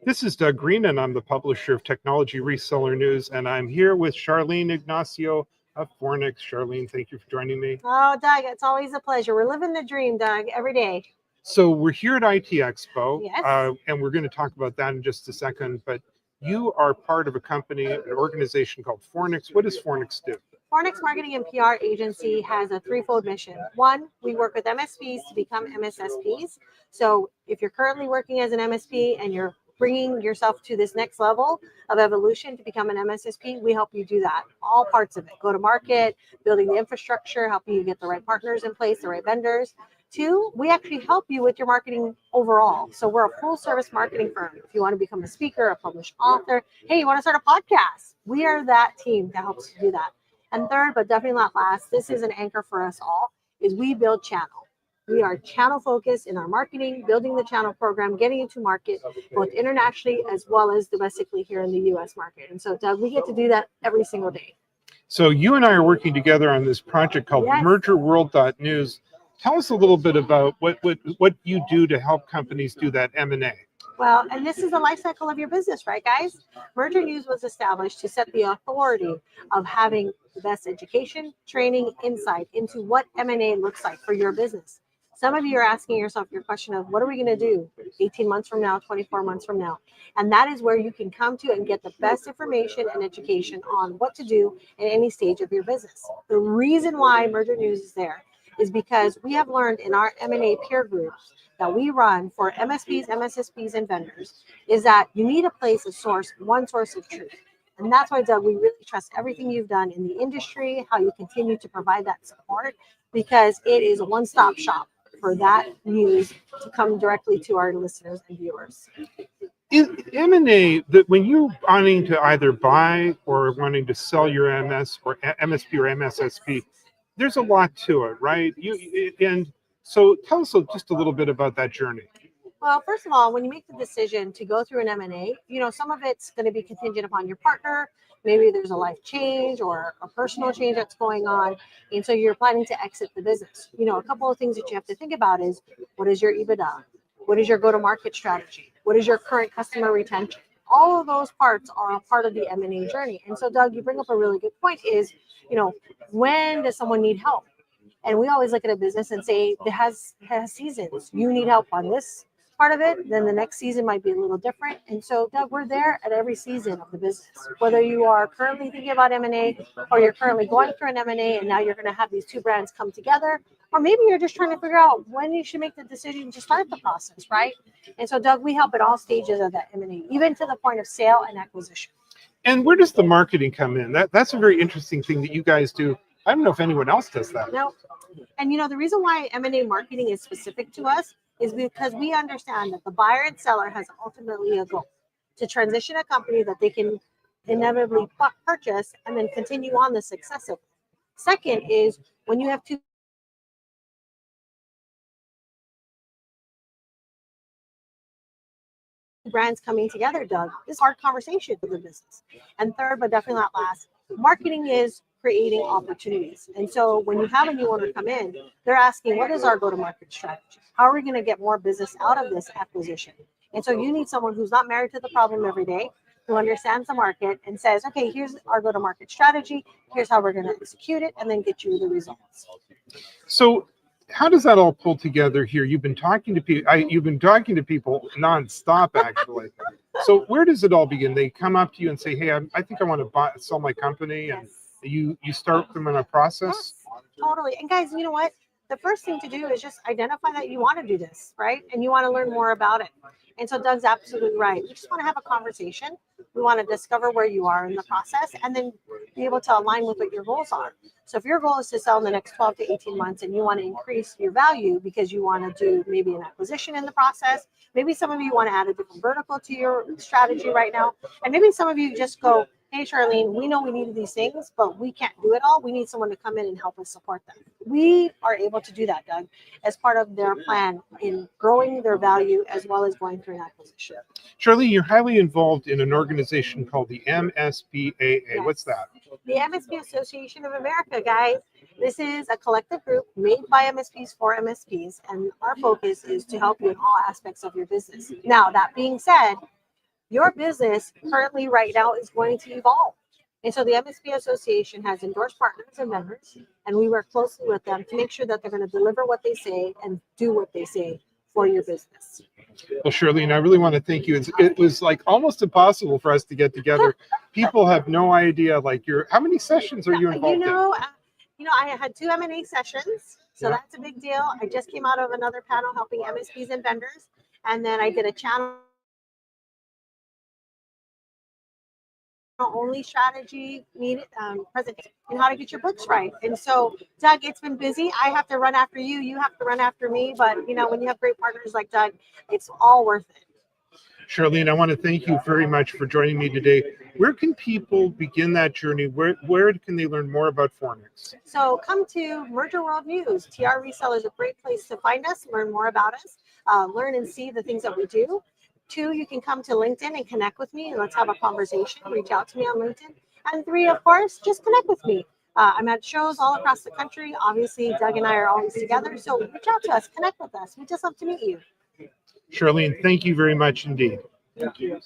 This is Doug Green, and I'm the publisher of Technology Reseller News, and I'm here with Charlene Ignacio of Fornix. Charlene, thank you for joining me. Oh, Doug, it's always a pleasure. We're living the dream, Doug, every day. So we're here at IT Expo, Yes. and we're going to talk about that in just a second, but you are part of a company, an organization called Fornix. What does Fornix do? Fornix Marketing and PR Agency has a threefold mission. One, we work with MSPs to become MSSPs. So if you're currently working as an MSP and you're bringing yourself to this next level of evolution to become an MSSP, we help you do that. All parts of it. Go to market, building the infrastructure, helping you get the right partners in place, the right vendors. Two, we actually help you with your marketing overall. So we're a full service marketing firm. If you want to become a speaker, a published author, hey, you want to start a podcast? We are that team that helps you do that. And third, but definitely not last, this is an anchor for us all, is we build channel. We are channel focused in our marketing, building the channel program, getting into market, both internationally as well as domestically here in the US market. And so, Doug, we get to do that every single day. So you and I are working together on this project called Yes. MergerWorld.news. Tell us a little bit about what you do to help companies do that M&A. Well, and this is the life cycle of your business, right, guys? Merger News was established to set the authority of having the best education, training, insight into what M&A looks like for your business. Some of you are asking yourself your question of what are we going to do 18 months from now, 24 months from now? And that is where you can come to and get the best information and education on what to do in any stage of your business. The reason why Merger News is there is because we have learned in our M&A peer groups that we run for MSPs, MSSPs, and vendors is that you need a place, a source, one source of truth. And that's why, Doug, we really trust everything you've done in the industry, how you continue to provide that support, because it is a one-stop shop for that news to come directly to our listeners and viewers. In M&A, that when you're wanting to either buy or wanting to sell your MS or MSP or MSSP, there's a lot to it, right? And so tell us just a little bit about that journey. Well, first of all, when you make the decision to go through an M&A, some of it's going to be contingent upon your partner. Maybe there's a life change or a personal change that's going on. And so you're planning to exit the business. A couple of things that you have to think about is, what is your EBITDA? What is your go-to-market strategy? What is your current customer retention? All of those parts are a part of the M&A journey. And so, Doug, you bring up a really good point is, when does someone need help? And we always look at a business and say, it has seasons. You need help on this part of it, then the next season might be a little different. And so, Doug, we're there at every season of the business. Whether you are currently thinking about M&A or you're currently going through an M&A and now you're going to have these two brands come together, or maybe you're just trying to figure out when you should make the decision to start the process, right? And so, Doug, we help at all stages of that M&A, even to the point of sale and acquisition. And where does the marketing come in? That's a very interesting thing that you guys do. I don't know if anyone else does that. No. And the reason why M&A marketing is specific to us is because we understand that the buyer and seller has ultimately a goal to transition a company that they can inevitably purchase and then continue on the success of. Second is when you have two brands coming together, Doug, this is hard conversation for the business. And third, but definitely not last, marketing is creating opportunities. And so when you have a new owner come in, they're asking, what is our go-to-market strategy? How are we going to get more business out of this acquisition? And so you need someone who's not married to the problem every day, who understands the market and says, okay, here's our go-to-market strategy. Here's how we're going to execute it and then get you the results. So how does that all pull together here? You've been talking to people. You've been talking to people nonstop, actually. So where does it all begin? They come up to you and say, "Hey, I think I want to sell my company," and you start them in a process. Yes, totally. And guys, you know what? The first thing to do is just identify that you want to do this, right? And you want to learn more about it. And so Doug's absolutely right. We just want to have a conversation. We want to discover where you are in the process and then be able to align with what your goals are. So if your goal is to sell in the next 12 to 18 months and you want to increase your value because you want to do maybe an acquisition in the process, maybe some of you want to add a different vertical to your strategy right now. And maybe some of you just go, hey, Charlene, we know we need these things, but we can't do it all. We need someone to come in and help us support them. We are able to do that, Doug, as part of their plan in growing their value as well as going through an acquisition. Charlene, you're highly involved in an organization called the MSPAA. Yes. What's that? The MSP Association of America, guys. This is a collective group made by MSPs for MSPs, and our focus is to help you in all aspects of your business. Now, that being said, your business currently right now is going to evolve. And so the MSP Association has endorsed partners and members, and we work closely with them to make sure that they're going to deliver what they say and do what they say for your business. Well, Charlene, I really want to thank you. It was like almost impossible for us to get together. People have no idea. Like, how many sessions are you involved in? I had 2 M&A sessions, so that's a big deal. I just came out of another panel helping MSPs and vendors, and then I did a channel only strategy presentation and how to get your books right. And so, Doug, it's been busy. I have to run after you. You have to run after me. But when you have great partners like Doug, it's all worth it. Charlene, I want to thank you very much for joining me today. Where can people begin that journey? Where can they learn more about Fornix? So come to Merger World News. TR Resell is a great place to find us, learn more about us, learn and see the things that we do. 2, you can come to LinkedIn and connect with me, and let's have a conversation. Reach out to me on LinkedIn. And 3, of course, just connect with me. I'm at shows all across the country. Obviously, Doug and I are always together. So reach out to us, connect with us. We just love to meet you. Charlene, thank you very much indeed. Thank you.